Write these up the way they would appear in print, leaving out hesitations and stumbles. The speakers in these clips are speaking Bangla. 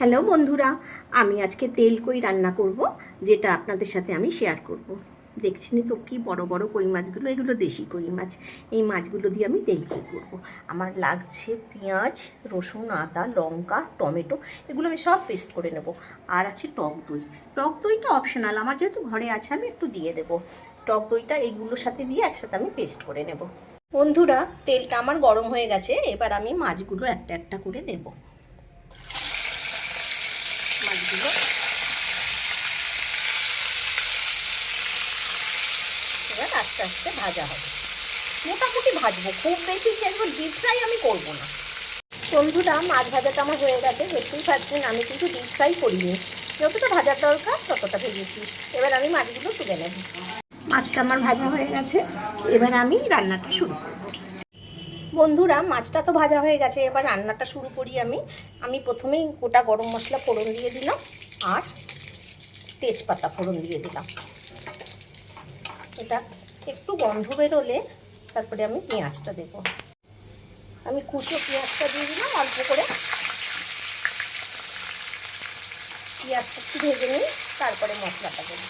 হ্যালো বন্ধুরা, আমি আজকে তেল কই রান্না করব, যেটা আপনাদের সাথে আমি শেয়ার করব। দেখছেন তো কি বড় বড় কই মাছগুলো, এগুলো দেশি কই মাছ। এই মাছগুলো দিয়ে আমি তেল কই করব। আমার লাগছে পেঁয়াজ, রসুন, আদা, লঙ্কা, টমেটো, এগুলো আমি সব পেস্ট করে নেব। আর আছে টক দই। টক দইটা অপশনাল, আমার যেহেতু ঘরে আছে আমি একটু দিয়ে দেব। টক দইটা এইগুলোর সাথে দিয়ে একসাথে আমি পেস্ট করে নেব। বন্ধুরা, তেলটা আমার গরম হয়ে গেছে, এবার আমি মাছগুলো একটা একটা করে দেবো। মাছগুলো এবার আস্তে আস্তে ভাজা হবে, মোটামুটি ভাজবো, খুব বেশি একবার ডিপ ফ্রাই আমি করবো না। বন্ধুরা, মাছ ভাজাটা আমার হয়ে গেছে, দেখতেই পাচ্ছেন আমি কিন্তু ডিপ ফ্রাই করিনি, যতটা ভাজার দরকার ততটা ভেজেছি। এবার আমি মাছগুলো তুলে নেব। মাছটা আমার ভাজা হয়ে গেছে, এবার আমি রান্নাটা শুরু করব। বন্ধুরা, মাছটা তো ভাজা হয়ে গেছে, এবার রান্নাটা শুরু করি। আমি প্রথমেই গোটা গরম মশলা ফোড়ন দিয়ে দিলাম আর তেজপাতা ফোড়ন দিয়ে দিলাম। এটা একটু গন্ধ বেরোলে তারপরে আমি পেঁয়াজটা দেব। আমি কুচো পেঁয়াজটা দিয়ে দিলাম অল্প করে। পেঁয়াজটা একটু ভেজে নিই, তারপরে মশলাটা দেব।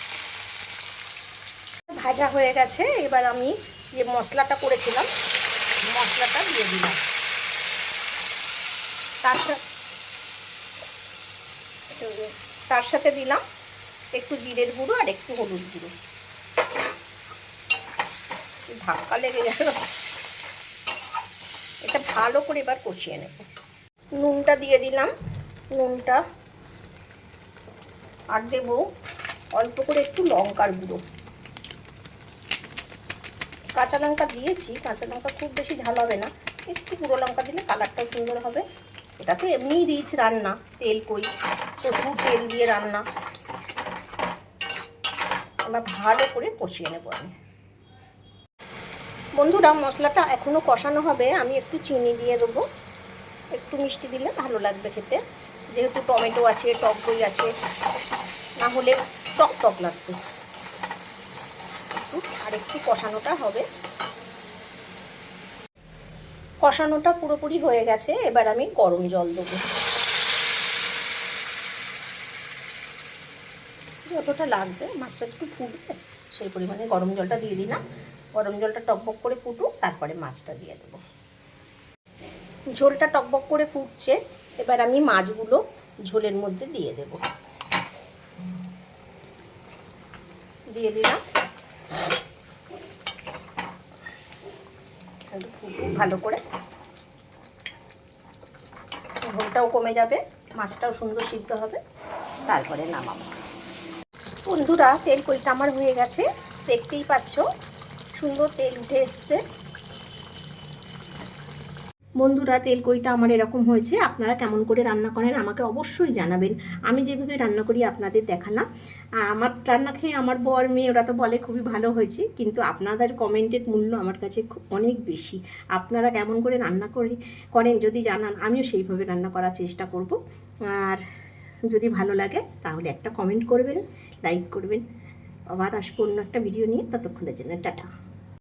ভাজা হয়ে গেছে, এবার আমি যে মশলাটা করেছিলাম মশলাটা দিয়ে দিলাম। তার সাথে দিলাম একটু জিরের গুঁড়ো আর একটু হলুদ গুঁড়ো। ধাক্কা লেগে গেল, এটা ভালো করে এবার কষিয়ে নেব। নুনটা দিয়ে দিলাম, নুনটা আর দেব অল্প করে একটু লঙ্কার গুঁড়ো। কাঁচা লঙ্কা দিয়েছি, কাঁচা লঙ্কা খুব বেশি ঝাল হবে না, একটু গুঁড়ো লঙ্কা দিলে কালারটাও সুন্দর হবে। এটা তো এমনি রিচ রান্না, তেল কই, প্রচুর তেল দিয়ে রান্না। এবার ভালো করে কষিয়ে নেব আমি। বন্ধুরা, মশলাটা এখনও কষানো হবে, আমি একটু চিনি দিয়ে দেবো, একটু মিষ্টি দিলে ভালো লাগবে খেতে, যেহেতু টমেটো আছে, টক দই আছে, না হলে টক টক লাগবে। আর একটু কষানোটা হবে। কষানোটা পুরোপুরি হয়ে গেছে, এবার আমি গরম জল দেবো। যতটা লাগবে, মাছটা একটু ফুটবে সেই পরিমাণে গরম জলটা দিয়ে দিলাম। গরম জলটা টকবক করে ফুটুক, তারপরে মাছটা দিয়ে দেবো। ঝোলটা টকবক করে ফুটছে, এবার আমি মাছগুলো ঝোলের মধ্যে দিয়ে দেব। দিয়ে দিলাম, ফুটুক ভালো করে, ঝোলটাও কমে যাবে, মাছটাও সুন্দর সিদ্ধ হবে, তারপরে নামাবো। বন্ধুরা, তেল কইটা আমার হয়ে গেছে, দেখতেই পাচ্ছ সুন্দর তেল উঠে এসছে। বন্ধুরা, তেল কইটা আমার এরকম হয়েছে। আপনারা কেমন করে রান্না করেন আমাকে অবশ্যই জানাবেন। আমি যেভাবে রান্না করি আপনাদের দেখালাম। আমার রান্না খেয়ে আমার বর মেয়ে ওরা তো বলে খুবই ভালো হয়েছে, কিন্তু আপনাদের কমেন্টের মূল্য আমার কাছে অনেক বেশি। আপনারা কেমন করে রান্না করেন যদি জানান, আমিও সেইভাবে রান্না করার চেষ্টা করব। আর যদি ভালো লাগে তাহলে একটা কমেন্ট করবেন, লাইক করবেন। আবার আসবো অন্য একটা ভিডিও নিয়ে, ততক্ষণের জন্য টাটা।